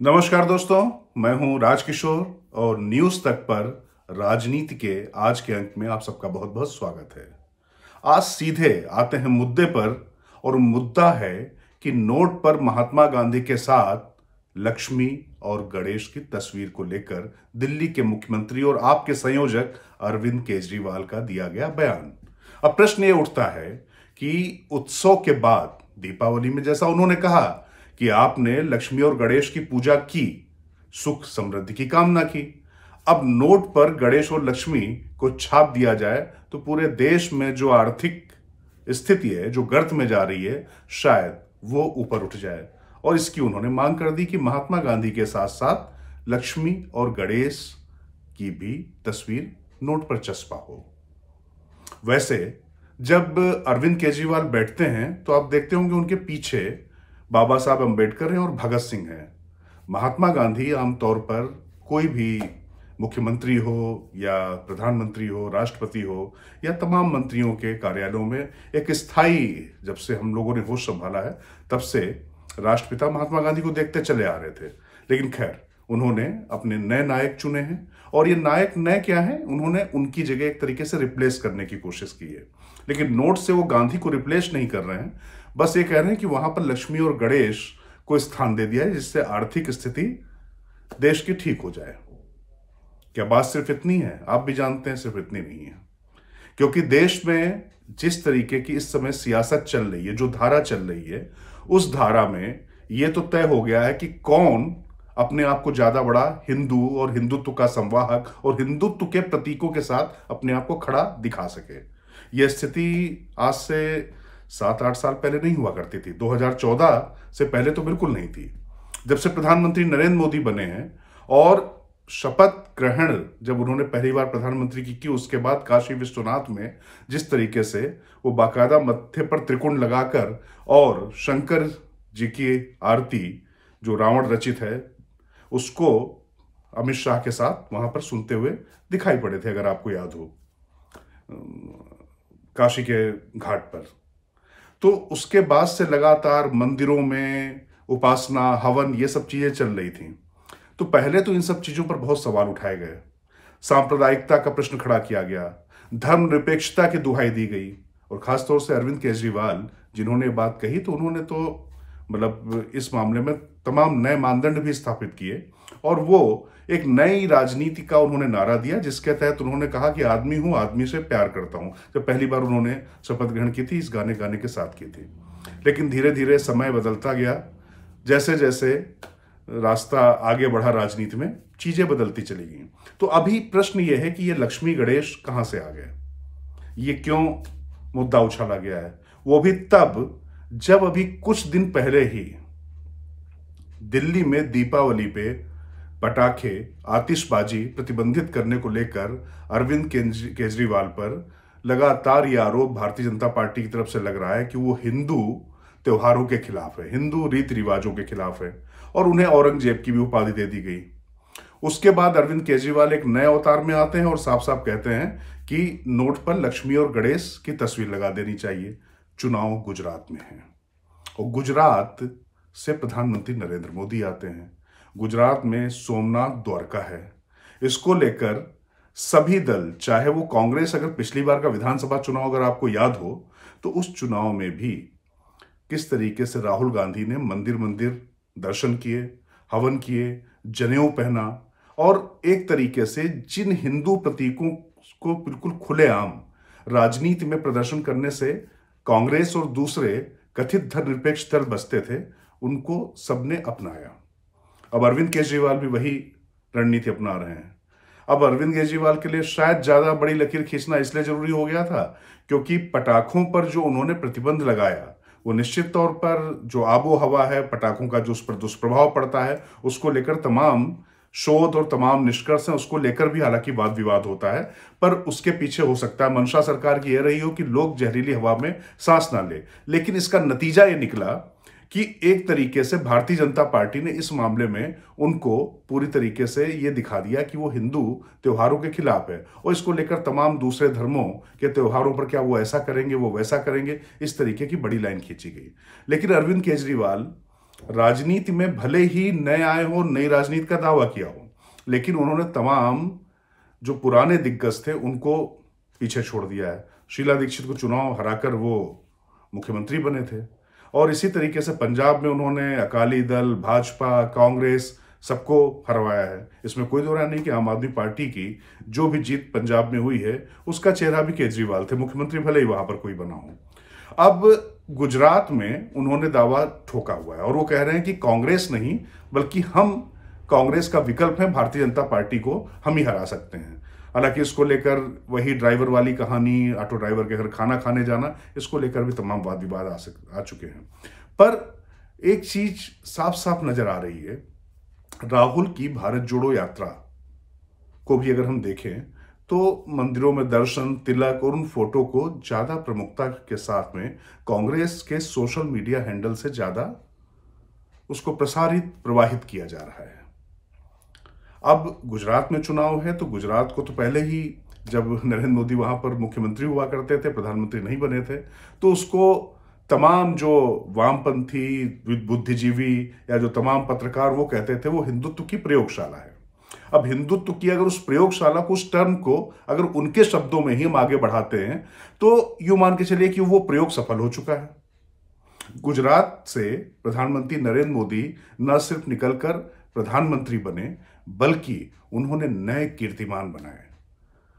नमस्कार दोस्तों, मैं हूं राजकिशोर और न्यूज तक पर राजनीति के आज के अंक में आप सबका बहुत बहुत स्वागत है। आज सीधे आते हैं मुद्दे पर और मुद्दा है कि नोट पर महात्मा गांधी के साथ लक्ष्मी और गणेश की तस्वीर को लेकर दिल्ली के मुख्यमंत्री और आपके संयोजक अरविंद केजरीवाल का दिया गया बयान। अब प्रश्न ये उठता है कि उत्सव के बाद दीपावली में जैसा उन्होंने कहा कि आपने लक्ष्मी और गणेश की पूजा की, सुख समृद्धि की कामना की, अब नोट पर गणेश और लक्ष्मी को छाप दिया जाए तो पूरे देश में जो आर्थिक स्थिति है, जो गर्त में जा रही है, शायद वो ऊपर उठ जाए। और इसकी उन्होंने मांग कर दी कि महात्मा गांधी के साथ साथ लक्ष्मी और गणेश की भी तस्वीर नोट पर चस्पा हो। वैसे जब अरविंद केजरीवाल बैठते हैं तो आप देखते होंगे उनके पीछे बाबा साहब अंबेडकर हैं और भगत सिंह हैं। महात्मा गांधी आमतौर पर कोई भी मुख्यमंत्री हो या प्रधानमंत्री हो, राष्ट्रपति हो या तमाम मंत्रियों के कार्यालयों में एक स्थायी, जब से हम लोगों ने होश संभाला है तब से राष्ट्रपिता महात्मा गांधी को देखते चले आ रहे थे। लेकिन खैर, उन्होंने अपने नए नायक चुने हैं और ये नायक नए क्या हैं, उन्होंने उनकी जगह एक तरीके से रिप्लेस करने की कोशिश की है। लेकिन नोट से वो गांधी को रिप्लेस नहीं कर रहे हैं, बस ये कह रहे हैं कि वहां पर लक्ष्मी और गणेश को स्थान दे दिया है जिससे आर्थिक स्थिति देश की ठीक हो जाए। क्या बात सिर्फ इतनी है? आप भी जानते हैं सिर्फ इतनी नहीं है, क्योंकि देश में जिस तरीके की इस समय सियासत चल रही है, जो धारा चल रही है, उस धारा में यह तो तय हो गया है कि कौन अपने आप को ज्यादा बड़ा हिंदू और हिंदुत्व का संवाहक और हिंदुत्व के प्रतीकों के साथ अपने आप को खड़ा दिखा सके। यह स्थिति आज से 7-8 साल पहले नहीं हुआ करती थी। 2014 से पहले तो बिल्कुल नहीं थी। जब से प्रधानमंत्री नरेंद्र मोदी बने हैं और शपथ ग्रहण जब उन्होंने पहली बार प्रधानमंत्री की उसके बाद काशी विश्वनाथ में जिस तरीके से वो बाकायदा मत्थे पर त्रिकोण लगाकर और शंकर जी की आरती जो रावण रचित है उसको अमित शाह के साथ वहां पर सुनते हुए दिखाई पड़े थे, अगर आपको याद हो, काशी के घाट पर। तो उसके बाद से लगातार मंदिरों में उपासना, हवन, ये सब चीजें चल रही थी। तो पहले तो इन सब चीजों पर बहुत सवाल उठाए गए, सांप्रदायिकता का प्रश्न खड़ा किया गया, धर्मनिरपेक्षता की दुहाई दी गई। और खासतौर से अरविंद केजरीवाल जिन्होंने बात कही तो उन्होंने तो मतलब इस मामले में तमाम नए मानदंड भी स्थापित किए और वो एक नई राजनीति का उन्होंने नारा दिया जिसके तहत उन्होंने कहा कि आदमी हूं, आदमी से प्यार करता हूं। जब पहली बार उन्होंने शपथ ग्रहण की थी, इस गाने गाने के साथ की थी। लेकिन धीरे धीरे समय बदलता गया, जैसे जैसे रास्ता आगे बढ़ा राजनीति में चीजें बदलती चली गई। तो अभी प्रश्न यह है कि ये लक्ष्मी गणेश कहां से आ गए, ये क्यों मुद्दा उछाला गया है, वो भी तब जब अभी कुछ दिन पहले ही दिल्ली में दीपावली पे पटाखे, आतिशबाजी प्रतिबंधित करने को लेकर अरविंद केजरीवाल पर लगातार ये आरोप भारतीय जनता पार्टी की तरफ से लग रहा है कि वो हिंदू त्योहारों के खिलाफ है, हिंदू रीति रिवाजों के खिलाफ है और उन्हें औरंगजेब की भी उपाधि दे दी गई। उसके बाद अरविंद केजरीवाल एक नए अवतार में आते हैं और साफ साफ कहते हैं कि नोट पर लक्ष्मी और गणेश की तस्वीर लगा देनी चाहिए। चुनाव गुजरात में है और गुजरात से प्रधानमंत्री नरेंद्र मोदी आते हैं। गुजरात में सोमनाथ द्वारका है। इसको लेकर सभी दल, चाहे वो कांग्रेस, अगर पिछली बार का विधानसभा चुनाव अगर आपको याद हो तो उस चुनाव में भी किस तरीके से राहुल गांधी ने मंदिर मंदिर दर्शन किए, हवन किए, जनेऊ पहना और एक तरीके से जिन हिंदू प्रतीकों को बिल्कुल खुलेआम राजनीति में प्रदर्शन करने से कांग्रेस और दूसरे कथित धर्मनिरपेक्ष दल बसते थे, उनको सबने अपनाया। अब अरविंद केजरीवाल भी वही रणनीति अपना रहे हैं। अब अरविंद केजरीवाल के लिए शायद ज्यादा बड़ी लकीर खींचना इसलिए जरूरी हो गया था क्योंकि पटाखों पर जो उन्होंने प्रतिबंध लगाया वो निश्चित तौर पर जो आबो हवा है, पटाखों का जो उस पर दुष्प्रभाव पड़ता है, उसको लेकर तमाम शोध और तमाम निष्कर्ष हैं, उसको लेकर भी हालांकि वाद विवाद होता है। पर उसके पीछे हो सकता है मंशा सरकार की यह रही हो कि लोग जहरीली हवा में सांस ना ले। लेकिन इसका नतीजा ये निकला कि एक तरीके से भारतीय जनता पार्टी ने इस मामले में उनको पूरी तरीके से ये दिखा दिया कि वो हिंदू त्योहारों के खिलाफ है और इसको लेकर तमाम दूसरे धर्मों के त्योहारों पर क्या वो ऐसा करेंगे, वो वैसा करेंगे, इस तरीके की बड़ी लाइन खींची गई। लेकिन अरविंद केजरीवाल राजनीति में भले ही नए आए हो, नई राजनीति का दावा किया हो, लेकिन उन्होंने तमाम जो पुराने दिग्गज थे उनको पीछे छोड़ दिया है। शीला दीक्षित को चुनाव हराकर वो मुख्यमंत्री बने थे, और इसी तरीके से पंजाब में उन्होंने अकाली दल, भाजपा, कांग्रेस सबको हरवाया है। इसमें कोई दो राय नहीं कि आम आदमी पार्टी की जो भी जीत पंजाब में हुई है उसका चेहरा भी केजरीवाल थे, मुख्यमंत्री भले ही वहां पर कोई बना हो। अब गुजरात में उन्होंने दावा ठोका हुआ है और वो कह रहे हैं कि कांग्रेस नहीं बल्कि हम कांग्रेस का विकल्प है, भारतीय जनता पार्टी को हम ही हरा सकते हैं। हालांकि इसको लेकर वही ड्राइवर वाली कहानी, ऑटो ड्राइवर के घर खाना खाने जाना, इसको लेकर भी तमाम वाद विवाद आ चुके हैं। पर एक चीज साफ साफ नजर आ रही है, राहुल की भारत जोड़ो यात्रा को भी अगर हम देखें तो मंदिरों में दर्शन, तिलक और उन फोटो को ज्यादा प्रमुखता के साथ में कांग्रेस के सोशल मीडिया हैंडल से ज्यादा उसको प्रवाहित किया जा रहा है। अब गुजरात में चुनाव है तो गुजरात को तो पहले ही, जब नरेंद्र मोदी वहां पर मुख्यमंत्री हुआ करते थे, प्रधानमंत्री नहीं बने थे, तो उसको तमाम जो वामपंथी बुद्धिजीवी या जो तमाम पत्रकार वो कहते थे वो हिंदुत्व की प्रयोगशाला है। अब हिंदुत्व की अगर उस प्रयोगशाला को, उस टर्म को अगर उनके शब्दों में ही हम आगे बढ़ाते हैं तो यूं मान के चलिए कि वो प्रयोग सफल हो चुका है। गुजरात से प्रधानमंत्री नरेंद्र मोदी न सिर्फ निकलकर प्रधानमंत्री बने बल्कि उन्होंने नए कीर्तिमान बनाए।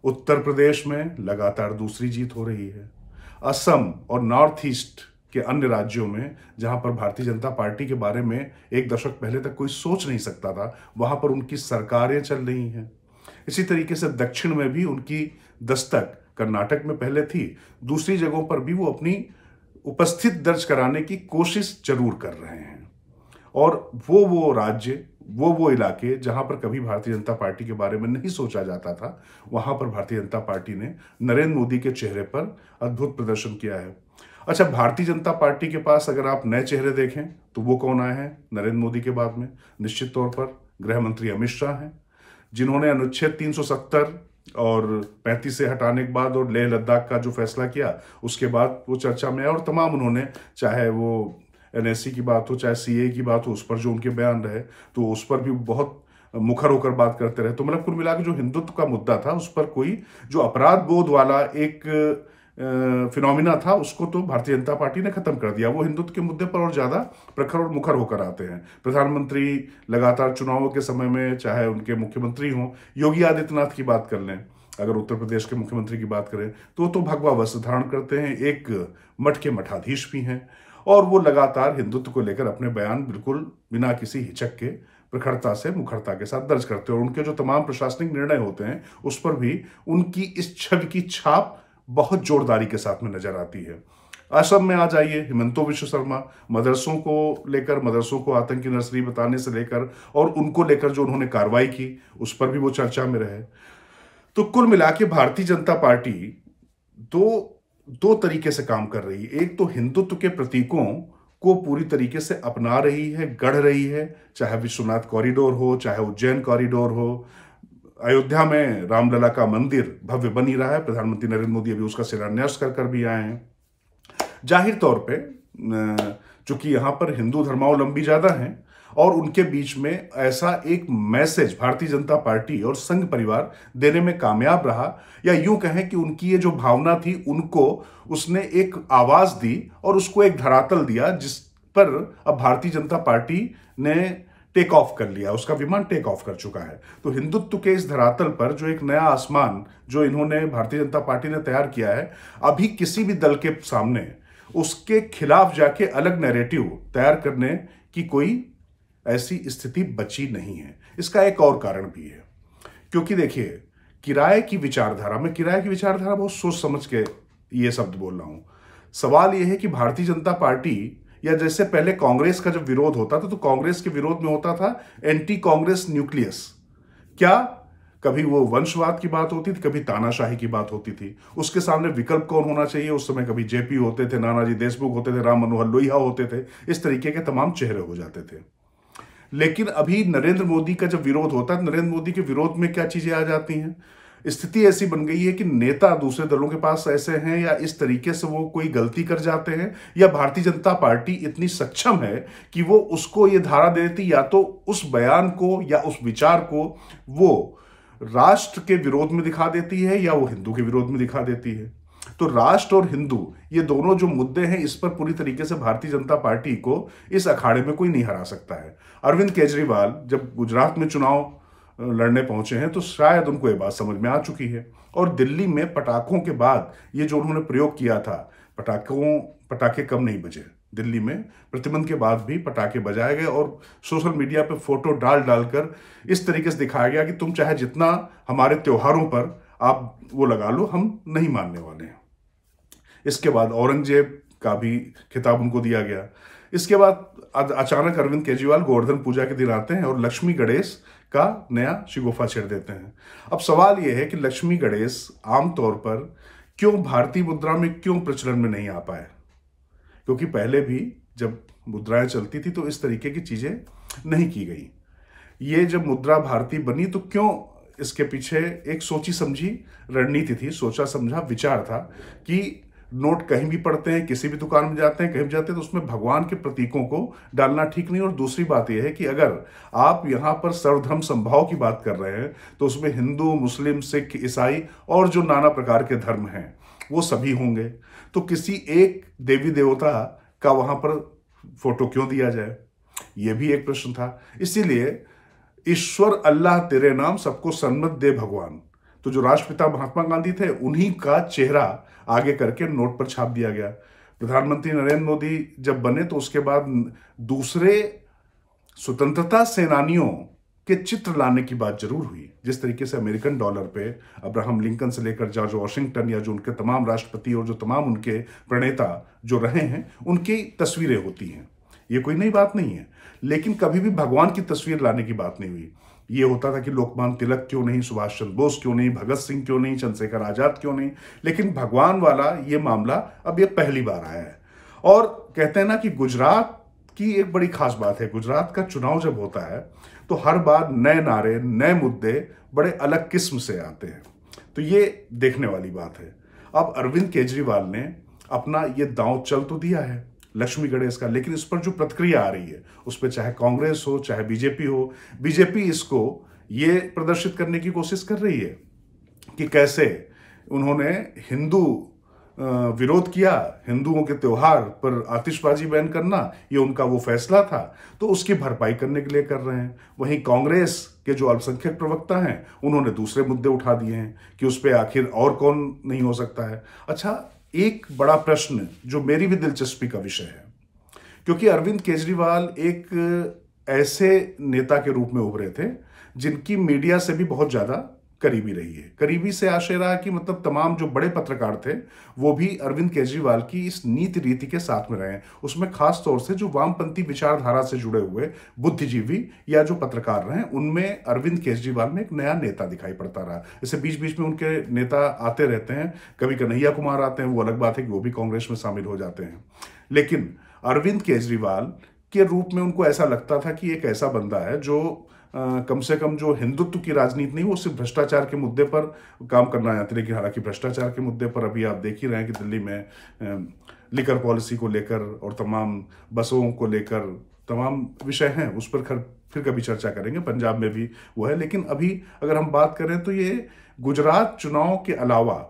उत्तर प्रदेश में लगातार दूसरी जीत हो रही है। असम और नॉर्थ ईस्ट के अन्य राज्यों में जहां पर भारतीय जनता पार्टी के बारे में एक दशक पहले तक कोई सोच नहीं सकता था, वहां पर उनकी सरकारें चल रही हैं। इसी तरीके से दक्षिण में भी उनकी दस्तक कर्नाटक में पहले थी, दूसरी जगहों पर भी वो अपनी उपस्थित दर्ज कराने की कोशिश जरूर कर रहे हैं। और वो राज्य, वो इलाके जहां पर कभी भारतीय जनता पार्टी के बारे में नहीं सोचा जाता था, वहां पर भारतीय जनता पार्टी ने नरेंद्र मोदी के चेहरे पर अद्भुत प्रदर्शन किया है। अच्छा, भारतीय जनता पार्टी के पास अगर आप नए चेहरे देखें तो वो कौन आए हैं नरेंद्र मोदी के बाद में? निश्चित तौर पर गृह मंत्री अमित शाह हैं, जिन्होंने अनुच्छेद 370 और 35 से हटाने के बाद और लेह लद्दाख का जो फैसला किया उसके बाद वो चर्चा में आया, और तमाम उन्होंने, चाहे वो एनएससी की बात हो, चाहे सीए की बात हो, उस पर जो उनके बयान रहे तो उस पर भी बहुत मुखर होकर बात करते रहे। तो मतलब कुल मिलाकर जो हिंदुत्व का मुद्दा था उस पर कोई जो अपराध बोध वाला एक फिनोमिना था उसको तो भारतीय जनता पार्टी ने खत्म कर दिया। वो हिंदुत्व के मुद्दे पर और ज्यादा प्रखर और मुखर होकर आते हैं। प्रधानमंत्री लगातार चुनावों के समय में, चाहे उनके मुख्यमंत्री हों, योगी आदित्यनाथ की बात कर लें, अगर उत्तर प्रदेश के मुख्यमंत्री की बात करें तो भगवा वस्त्र धारण करते हैं, एक मठ के मठाधीश भी हैं, और वो लगातार हिंदुत्व को लेकर अपने बयान बिल्कुल बिना किसी हिचक के प्रखरता से, मुखरता के साथ दर्ज करते हैं। और उनके जो तमाम प्रशासनिक निर्णय होते हैं उस पर भी उनकी इस छवि की छाप बहुत जोरदारी के साथ में नजर आती है। असम में आ जाइए, हिमंतो विश्व शर्मा, मदरसों को आतंकी नर्सरी बताने से लेकर और उनको लेकर जो उन्होंने कार्रवाई की उस पर भी वो चर्चा में रहे। तो कुल मिला के भारतीय जनता पार्टी दो तरीके से काम कर रही है। एक तो हिंदुत्व के प्रतीकों को पूरी तरीके से अपना रही है, गढ़ रही है, चाहे विश्वनाथ कॉरिडोर हो, चाहे उज्जैन कॉरिडोर हो, अयोध्या में रामलला का मंदिर भव्य बन ही रहा है, प्रधानमंत्री नरेंद्र मोदी अभी उसका शिलान्यास कर भी आए हैं। जाहिर तौर पे चूंकि यहां पर हिंदू धर्मावलंबी ज्यादा हैं और उनके बीच में ऐसा एक मैसेज भारतीय जनता पार्टी और संघ परिवार देने में कामयाब रहा, या यूं कहें कि उनकी ये जो भावना थी उनको उसने एक आवाज दी और उसको एक धरातल दिया, जिस पर अब भारतीय जनता पार्टी ने टेक ऑफ कर लिया, उसका विमान टेक ऑफ कर चुका है। तो हिंदुत्व के इस धरातल पर जो एक नया आसमान जो इन्होंने, भारतीय जनता पार्टी ने तैयार किया है, अभी किसी भी दल के सामने उसके खिलाफ जाके अलग नैरेटिव तैयार करने की कोई ऐसी स्थिति बची नहीं है। इसका एक और कारण भी है, क्योंकि देखिए किराए की विचारधारा, मैं किराए की विचारधारा बहुत सोच समझ के ये शब्द बोल रहा हूं। सवाल यह है कि भारतीय जनता पार्टी, या जैसे पहले कांग्रेस का जब विरोध होता था तो कांग्रेस के विरोध में होता था एंटी कांग्रेस न्यूक्लियस। क्या कभी वो वंशवाद की बात होती थी, कभी तानाशाही की बात होती थी। उसके सामने विकल्प कौन होना चाहिए, उस समय कभी जेपी होते थे, नानाजी देशमुख होते थे, राम मनोहर लोहिया होते थे, इस तरीके के तमाम चेहरे हो जाते थे। लेकिन अभी नरेंद्र मोदी का जब विरोध होता है, नरेंद्र मोदी के विरोध में क्या चीजें आ जाती हैं? स्थिति ऐसी बन गई है कि नेता दूसरे दलों के पास ऐसे हैं या इस तरीके से वो कोई गलती कर जाते हैं, या भारतीय जनता पार्टी इतनी सक्षम है कि वो उसको ये धारा दे देती, या तो उस बयान को या उस विचार को वो राष्ट्र के विरोध में दिखा देती है या वो हिंदू के विरोध में दिखा देती है। तो राष्ट्र और हिंदू ये दोनों जो मुद्दे हैं, इस पर पूरी तरीके से भारतीय जनता पार्टी को इस अखाड़े में कोई नहीं हरा सकता है। अरविंद केजरीवाल जब गुजरात में चुनाव लड़ने पहुंचे हैं तो शायद उनको ये बात समझ में आ चुकी है, और दिल्ली में पटाखों के बाद ये जो उन्होंने प्रयोग किया था, पटाखे कम नहीं बजे। दिल्ली में प्रतिबंध के बाद भी पटाखे बजाए गए और सोशल मीडिया पे फोटो डालकर इस तरीके से दिखाया गया कि तुम चाहे जितना हमारे त्योहारों पर आप वो लगा लो, हम नहीं मानने वाले हैं। इसके बाद औरंगजेब का भी खिताब उनको दिया गया। इसके बाद अचानक अरविंद केजरीवाल गोवर्धन पूजा के दिन आते हैं और लक्ष्मी गणेश का नया शिगोफा छेड़ देते हैं। अब सवाल यह है कि लक्ष्मी गणेश आमतौर पर क्यों भारतीय मुद्रा में क्यों प्रचलन में नहीं आ पाए, क्योंकि पहले भी जब मुद्राएं चलती थी तो इस तरीके की चीजें नहीं की गई। ये जब मुद्रा भारतीय बनी तो क्यों, इसके पीछे एक सोची समझी रणनीति थी, सोचा समझा विचार था कि नोट कहीं भी पढ़ते हैं, किसी भी दुकान में जाते हैं, कहीं भी जाते हैं तो उसमें भगवान के प्रतीकों को डालना ठीक नहीं। और दूसरी बात यह है कि अगर आप यहां पर सर्वधर्म समभाव की बात कर रहे हैं तो उसमें हिंदू, मुस्लिम, सिख, ईसाई और जो नाना प्रकार के धर्म हैं वो सभी होंगे। तो किसी एक देवी देवता का वहां पर फोटो क्यों दिया जाए, यह भी एक प्रश्न था। इसीलिए ईश्वर अल्लाह तेरे नाम सबको सन्मत दे भगवान, तो जो राष्ट्रपिता महात्मा गांधी थे उन्हीं का चेहरा आगे करके नोट पर छाप दिया गया। प्रधानमंत्री नरेंद्र मोदी जब बने तो उसके बाद दूसरे स्वतंत्रता सेनानियों के चित्र लाने की बात जरूर हुई। जिस तरीके से अमेरिकन डॉलर पे अब्राहम लिंकन से लेकर जॉर्ज वॉशिंगटन या जो उनके तमाम राष्ट्रपति और जो तमाम उनके प्रणेता जो रहे हैं उनकी तस्वीरें होती हैं, ये कोई नई बात नहीं है। लेकिन कभी भी भगवान की तस्वीर लाने की बात नहीं हुई। ये होता था कि लोकमान्य तिलक क्यों नहीं, सुभाष चंद्र बोस क्यों नहीं, भगत सिंह क्यों नहीं, चंद्रशेखर आजाद क्यों नहीं, लेकिन भगवान वाला ये मामला अब ये पहली बार आया है। और कहते हैं ना कि गुजरात की एक बड़ी खास बात है, गुजरात का चुनाव जब होता है तो हर बार नए नारे, नए मुद्दे बड़े अलग किस्म से आते हैं, तो ये देखने वाली बात है। अब अरविंद केजरीवाल ने अपना ये दांव चल तो दिया है लक्ष्मी गणेश का, लेकिन इस पर जो प्रतिक्रिया आ रही है उस पर चाहे कांग्रेस हो चाहे बीजेपी हो, बीजेपी इसको ये प्रदर्शित करने की कोशिश कर रही है कि कैसे उन्होंने हिंदू विरोध किया, हिंदुओं के त्योहार पर आतिशबाजी बैन करना ये उनका वो फैसला था, तो उसकी भरपाई करने के लिए कर रहे हैं। वहीं कांग्रेस के जो अल्पसंख्यक प्रवक्ता हैं उन्होंने दूसरे मुद्दे उठा दिए हैं कि उस पर आखिर और कौन नहीं हो सकता है। अच्छा, एक बड़ा प्रश्न जो मेरी भी दिलचस्पी का विषय है, क्योंकि अरविंद केजरीवाल एक ऐसे नेता के रूप में उभरे थे जिनकी मीडिया से भी बहुत ज्यादा करीबी रही है। करीबी से आशय रहा कि मतलब तमाम जो बड़े पत्रकार थे वो भी अरविंद केजरीवाल की इस नीति रीति के साथ में रहे। उसमें खास तौर से जो वामपंथी विचारधारा से जुड़े हुए बुद्धिजीवी या जो पत्रकार रहे, उनमें अरविंद केजरीवाल में एक नया नेता दिखाई पड़ता रहा। जैसे बीच बीच में उनके नेता आते रहते हैं, कभी कन्हैया कुमार आते हैं, वो अलग बात है कि वो भी कांग्रेस में शामिल हो जाते हैं, लेकिन अरविंद केजरीवाल के रूप में उनको ऐसा लगता था कि एक ऐसा बंदा है जो कम से कम जो हिंदुत्व की राजनीति नहीं, वो सिर्फ भ्रष्टाचार के मुद्दे पर काम करना चाहते। लेकिन हालांकि भ्रष्टाचार के मुद्दे पर अभी आप देख ही रहे हैं कि दिल्ली में लिकर पॉलिसी को लेकर और तमाम बसों को लेकर तमाम विषय हैं, उस पर फिर कभी चर्चा करेंगे। पंजाब में भी वो है, लेकिन अभी अगर हम बात करें तो ये गुजरात चुनाव के अलावा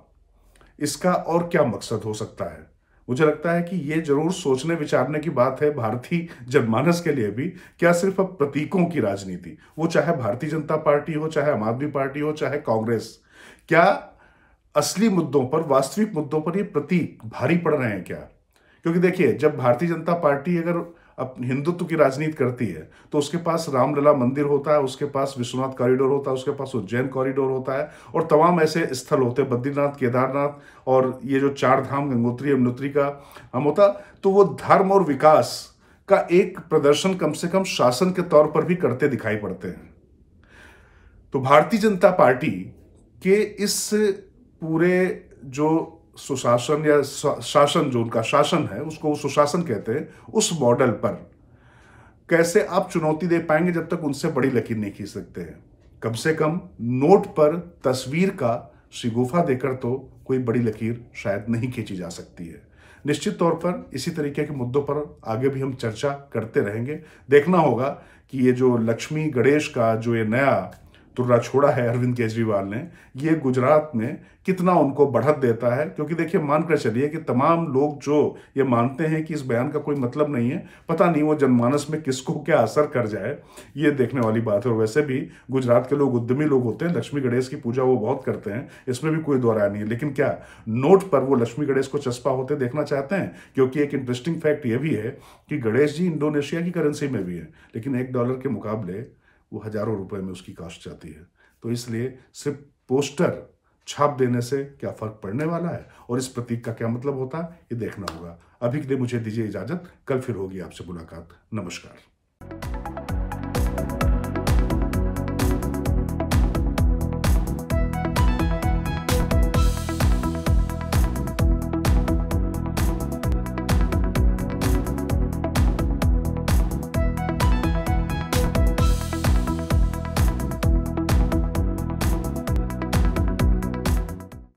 इसका और क्या मकसद हो सकता है। मुझे लगता है कि ये जरूर सोचने विचारने की बात है भारतीय जनमानस के लिए भी। क्या सिर्फ अब प्रतीकों की राजनीति, वो चाहे भारतीय जनता पार्टी हो, चाहे आम आदमी पार्टी हो, चाहे कांग्रेस, क्या असली मुद्दों पर, वास्तविक मुद्दों पर ये प्रतीक भारी पड़ रहे हैं क्या? क्योंकि देखिए, जब भारतीय जनता पार्टी अगर हिंदुत्व की राजनीति करती है तो उसके पास रामलला मंदिर होता है, उसके पास विश्वनाथ कॉरिडोर होता है, उसके पास उज्जैन कॉरिडोर होता है और तमाम ऐसे स्थल होते हैं, बद्रीनाथ, केदारनाथ और ये जो 4 धाम गंगोत्री यमुनोत्री का हम होता, तो वो धर्म और विकास का एक प्रदर्शन कम से कम शासन के तौर पर भी करते दिखाई पड़ते हैं। तो भारतीय जनता पार्टी के इस पूरे जो सुशासन या शासन, जो उनका शासन है उसको वो सुशासन कहते हैं, उस मॉडल पर कैसे आप चुनौती दे पाएंगे जब तक उनसे बड़ी लकीर नहीं खींच सकते हैं। कम से कम नोट पर तस्वीर का शिगुफा देकर तो कोई बड़ी लकीर शायद नहीं खींची जा सकती है। निश्चित तौर पर इसी तरीके के मुद्दों पर आगे भी हम चर्चा करते रहेंगे। देखना होगा कि ये जो लक्ष्मी गणेश का जो ये नया तुर्रा छोड़ा है अरविंद केजरीवाल ने, ये गुजरात में कितना उनको बढ़त देता है। क्योंकि देखिए, मानकर चलिए कि तमाम लोग जो ये मानते हैं कि इस बयान का कोई मतलब नहीं है, पता नहीं वो जनमानस में किसको क्या असर कर जाए, ये देखने वाली बात है। और वैसे भी गुजरात के लोग उद्यमी लोग होते हैं, लक्ष्मी गणेश की पूजा वो बहुत करते हैं, इसमें भी कोई दो राय नहीं है। लेकिन क्या नोट पर वो लक्ष्मी गणेश को चस्पा होते देखना चाहते हैं? क्योंकि एक इंटरेस्टिंग फैक्ट ये भी है कि गणेश जी इंडोनेशिया की करेंसी में भी है, लेकिन $1 के मुकाबले वो हजारों रुपए में उसकी कॉस्ट जाती है। तो इसलिए सिर्फ पोस्टर छाप देने से क्या फर्क पड़ने वाला है और इस प्रतीक का क्या मतलब होता है, ये देखना होगा। अभी के लिए मुझे दीजिए इजाजत, कल फिर होगी आपसे मुलाकात। नमस्कार।